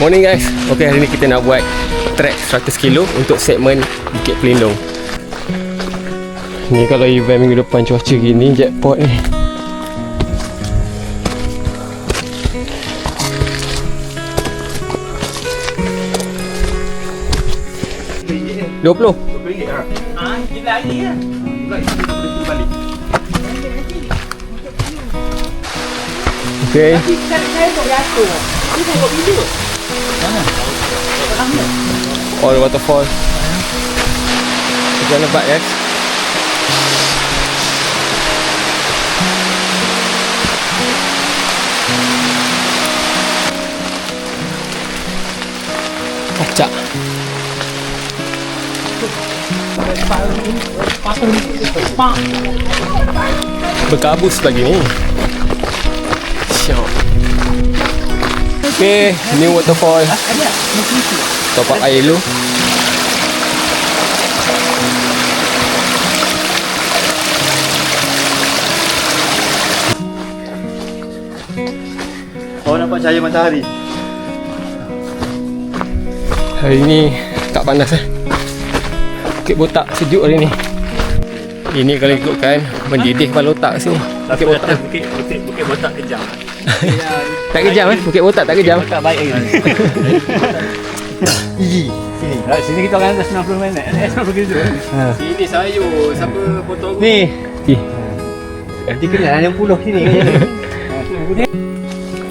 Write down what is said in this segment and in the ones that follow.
Morning guys. Okay, hari ni kita nak buat trek 100 kilo untuk segmen Bukit Pelindung. Ni kalau event minggu depan cuaca gini, jackpot ni. RM20 lah. Gila lagi lah. Balik. Okay. Saya nak jatuh. Ini saya buat video. Mana? All waterfall. Kita nampak guys. Kacak. Berkabus pagi ni. Syok. Okay, ni waterfall. Topak air dulu. Oh, nampak cahaya matahari. Hari ni tak panas Bukit Botak sejuk hari ni. Ini kalau ikutkan mendidih kepala otak sini. Bukit Botak. Bukit Botak kejam. Tak kejam Bukit Botak tak kejam. Botak baik lagi. Sini. Sini kita akan atas 90 minit. 90 kilo. Ini sayur. Siapa potong? Ni. Nanti kena 60 sini.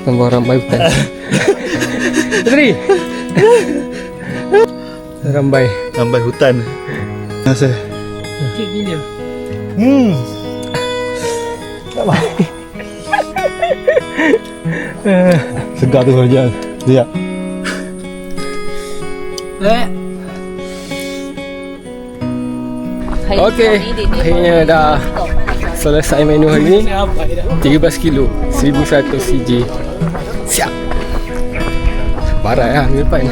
Gambar rambai hutan. Puteri. Rambai. Rambai hutan. Rasa. Cik gini. Segar tu kerja. Lihat. Okey, akhirnya dah selesai menu hari ni. 13 kilo 1100 cj. Siap. Barat lah minggu depan.